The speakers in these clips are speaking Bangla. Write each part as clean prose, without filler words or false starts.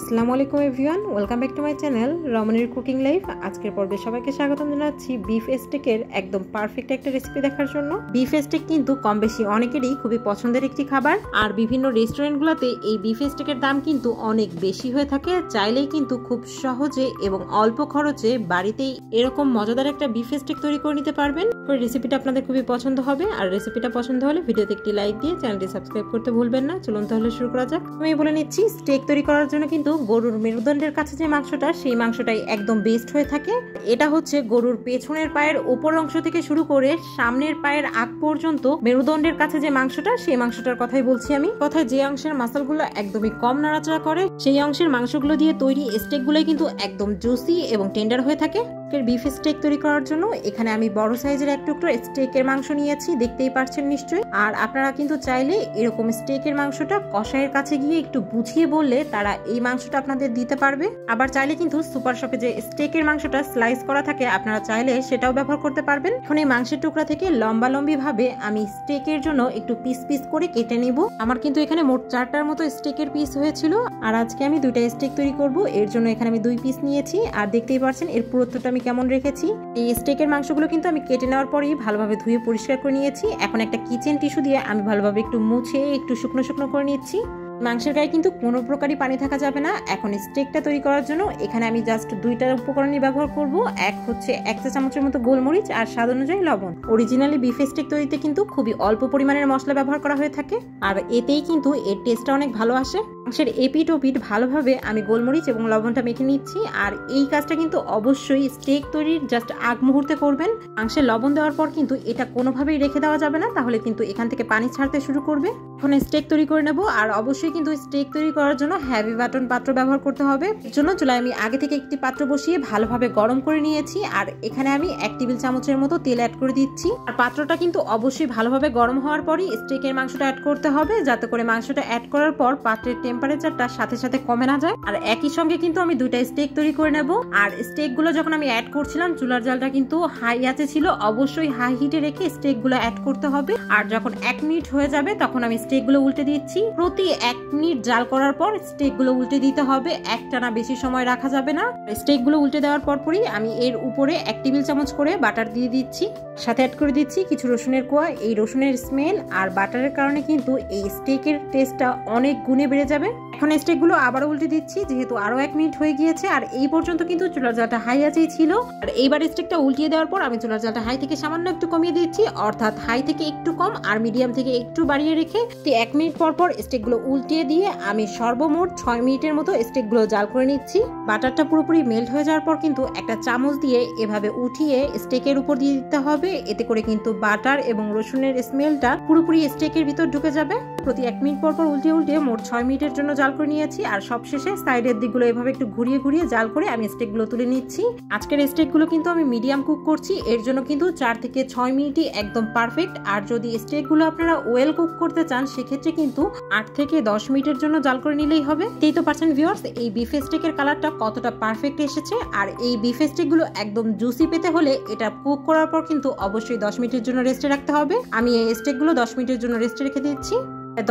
আসসালামু আলাইকুম everyone, welcome back to my channel রমণীর কুকিং লাইফ। আজকের পর্বে সবাইকে স্বাগতম জানাচ্ছি বিফ স্টেকের একদম পারফেক্ট একটা রেসিপি দেখার জন্য। বিফ স্টেক কিন্তু কম বেশি অনেকেরই খুবই পছন্দের একটি খাবার, আর বিভিন্ন রেস্টুরেন্টগুলোতে এই বিফ স্টেকের দাম কিন্তু অনেক বেশি হয়ে থাকে। চাইলেই কিন্তু খুব সহজে এবং অল্প খরচে বাড়িতেই এরকম মজাদার একটা বিফ স্টেক তৈরি করে নিতে পারবেন। রেসিপিটা আপনাদের খুবই পছন্দ হবে, আর রেসিপিটা পছন্দ হলে ভিডিওতে একটি লাইক দিয়ে চ্যানেলটি সাবস্ক্রাইব করতে ভুলবেন না। চলুন তাহলে শুরু করা যাক। আমি বলে নিচ্ছি, স্টেক তৈরি করার জন্য কিন্তু গরুর মেরুদণ্ডের কাছে যে মাংসটা, সেই মাংসটাই একদম বেস্ট হয়ে থাকে। এটা হচ্ছে গরুর পেছনের পায়ের উপর অংশ থেকে শুরু করে সামনের পায়ের আগ পর্যন্ত মেরুদণ্ডের কাছে যে মাংসটা, সেই মাংসটার কথাই বলছি আমি। কথায় যে অংশের মাসলগুলো একদমই কম নাড়াচাড়া করে, সেই অংশের মাংসগুলো দিয়ে তৈরি স্টেক গুলোই কিন্তু একদম জুসি এবং টেন্ডার হয়ে থাকে। বিফ স্টেক তৈরি করার জন্য এখানে আমি বড় সাইজের এক টুকরো স্টেকের মাংস নিয়েছি, দেখতেই পাচ্ছেন নিশ্চয়ই। আর আপনারা কিন্তু চাইলে এরকম স্টেকের মাংসটা কষাইয়ের কাছে গিয়ে একটু বুঝিয়ে বললে তারা এই মাংসটা আপনাদের দিতে পারবে। আবার চাইলে কিন্তু সুপার শপে যে স্টেকের মাংসটা স্লাইস করা থাকে, আপনারা চাইলে সেটাও ব্যবহার করতে পারবেন। এখন এই মাংসের টুকরা থেকে লম্বা লম্বি ভাবে আমি স্টেকের জন্য একটু পিস পিস করে কেটে নিব। আমার কিন্তু এখানে মোট 4টার মতো স্টেকের পিস হয়েছিল, আর আজকে আমি 2টা স্টেক তৈরি করব। এর জন্য এখানে আমি 2 পিস নিয়েছি, আর দেখতেই পাচ্ছেন এর পুরোটা কেমন রেখেছি। এই স্টেকের মাংসগুলো কিন্তু আমি কেটে নেওয়ার পরেই ভালোভাবে ধুয়ে পরিষ্কার করে নিয়েছি। এখন একটা কিচেন টিস্যু দিয়ে আমি ভালোভাবে একটু মুছে একটু শুকনো শুকনো করে নিচ্ছি। মাংসের গায়ে কিন্তু কোনো প্রকারই পানি থাকা যাবে না। এখন স্টেকটা তৈরি করার জন্য এখানে আমি জাস্ট 2টা উপকরণই ব্যবহার করব। এক হচ্ছে 1 চা চামচের মতো গোলমরিচ আর স্বাদ অনুযায়ী লবণ। অরিজিনালি বিফ স্টেক তৈরিতে কিন্তু খুবই অল্প পরিমাণের মশলা ব্যবহার করা হয়ে থাকে, আর এতেই কিন্তু এর টেস্টটা অনেক ভালো আসে। মাংসের এপিট ওপিট ভালোভাবে আমি গোলমরিচ এবং লবণটা মেখে নিচ্ছি। আর এই কাজটা কিন্তু অবশ্যই স্টেক তৈরির জাস্ট আগ মুহূর্তে করবেন। মাংসের লবণ দেওয়ার পর কিন্তু এটা কোনোভাবেই রেখে দেওয়া যাবে না, তাহলে কিন্তু এখান থেকে পানি ছাড়তে শুরু করবে। এখন স্টেক তৈরি করে নেব, আর অবশ্যই কিন্তু স্টেক তৈরি করার জন্য হেভি বাটন পাত্র ব্যবহার করতে হবে। এর জন্য চুলায় আমি আগে থেকে একটি পাত্র বসিয়ে ভালোভাবে গরম করে নিয়েছি, আর এখানে আমি 1 টেবিল চামচের মতো তেল অ্যাড করে দিচ্ছি। আর পাত্রটা কিন্তু অবশ্যই ভালোভাবে গরম হওয়ার পরই স্টেকের মাংসটা অ্যাড করতে হবে, যাতে করে মাংসটা অ্যাড করার পর পাত্রের টেম্পারেচারটা সাথে সাথে কমে না যায়। আর একই সঙ্গে কিন্তু আমি 2টা স্টেক তৈরি করে নেব। আর স্টেক গুলো যখন আমি অ্যাড করছিলাম, চুলার জালটা কিন্তু হাই আছে ছিল, অবশ্যই হাই হিটে রেখে স্টেক গুলো অ্যাড করতে হবে। আর যখন 1 মিনিট হয়ে যাবে, তখন আমি স্টেক গুলো উল্টে দিচ্ছি। প্রতি 1 মিনিট জাল করার পর স্টেক গুলো উল্টে দিতে হবে, একটানা বেশি সময় রাখা যাবে না। স্টেক গুলো উল্টে দেওয়ার পরই আমি এর উপরে 1 টেবিল চামচ করে বাটার দিয়ে দিচ্ছি, সাথে অ্যাড করে দিচ্ছি কিছু রসুনের কোয়া। এই রসুনের স্মেল আর বাটারের কারণে কিন্তু এই স্টেকের টেস্টটা অনেক গুণে বেড়ে যাবে। এখন স্টেক গুলো আবারও উল্টে দিচ্ছি, যেহেতু আরো 1 মিনিট হয়ে গিয়েছে, আর এই পর্যন্ত কিন্তু চুলার জালটা হাই আছেই ছিল। আর এইবার স্টেকটা উল্টিয়ে দেওয়ার পর আমি চুলার জালটা হাই থেকে সামান্য একটু কমিয়ে দিচ্ছি, অর্থাৎ হাই থেকে একটু কম আর মিডিয়াম থেকে একটু বাড়িয়ে রেখে 1 মিনিট পর স্টেক গুলো উল্টিয়ে দিয়ে আমি সর্বমোট 6 মিনিটের মতো স্টেক গুলো জাল করে নিচ্ছি। বাটারটা পুরোপুরি মেল্ট হয়ে যাওয়ার পর কিন্তু একটা চামচ দিয়ে এভাবে উঠিয়ে স্টেকের উপর দিয়ে দিতে হবে, এতে করে কিন্তু বাটার এবং রসুনের স্মেলটা পুরোপুরি স্টেকের ভিতর ঢুকে যাবে। প্রতি 1 মিনিট পর উল্টিয়ে উল্টিয়ে মোট 6 মিনিটের জন্য জাল করে নিয়েছি। আর সবশেষে সাইডের দিকগুলো এভাবে একটু ঘুরিয়ে ঘুরিয়ে জাল করে আমি স্টেক গুলো তুলে নিচ্ছি। আজকের স্টেক গুলো কিন্তু আমি মিডিয়াম কুক করছি, এর জন্য কিন্তু 4 থেকে 6 মিনিটই একদম পারফেক্ট। আর যদি স্টেক গুলো আপনারা ওয়েল কুক করতে চান, সেক্ষেত্রে কিন্তু 8 থেকে 10 মিনিটের জন্য জাল করে নিলেই হবে। এই তো পারছেন ভিউয়ার্স, এই বিফ স্টেকের কালারটা কতটা পারফেক্ট এসেছে। আর এই বিফ স্টেক গুলো একদম জুসি পেতে হলে এটা কুক করার পর কিন্তু অবশ্যই 10 মিনিটের জন্য রেস্টে রাখতে হবে। আমি এই স্টেক গুলো 10 মিনিটের জন্য রেস্টে রেখে দিচ্ছি।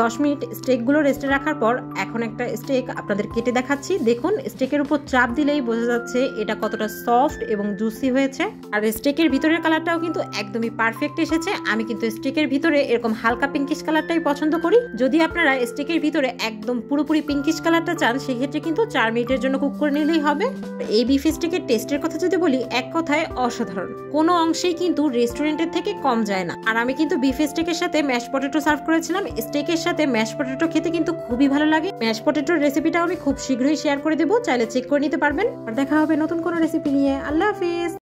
10 মিনিট স্টেক গুলো রেস্টে রাখার পর এখন একটা স্টেক আপনাদের কেটে দেখাচ্ছি। দেখুন, স্টেকের উপর চাপ দিলেই বোঝা যাচ্ছে এটা কতটা সফট এবং জুসি হয়েছে। আর স্টেকের ভিতরের কালারটাও কিন্তু একদমই পারফেক্ট এসেছে। আমি কিন্তু স্টেকের ভিতরে এরকম হালকা পিঙ্কিশ কালারটাই পছন্দ করি। যদি আপনারা স্টেকের ভিতরে একদম পুরোপুরি পিঙ্কিশ কালারটা চান, সেক্ষেত্রে কিন্তু 4 মিনিটের জন্য কুক করে নিলেই হবে। এই বিফ স্টেকের টেস্টের কথা যদি বলি, এক কথায় অসাধারণ, কোনো অংশেই কিন্তু রেস্টুরেন্টের থেকে কম যায় না। আর আমি কিন্তু বিফ স্টেকের সাথে ম্যাশ পটেটো সার্ভ করেছিলাম। স্টেকের সাথে ম্যাশ পটেটো খেতে কিন্তু খুবই ভালো লাগে। ম্যাশ পটেটোর রেসিপিটাও আমি খুব শীঘ্রই শেয়ার করে দেবো, চাইলে চেক করে নিতে পারবেন। আর দেখা হবে নতুন কোনো রেসিপি নিয়ে। আল্লাহ হাফেজ।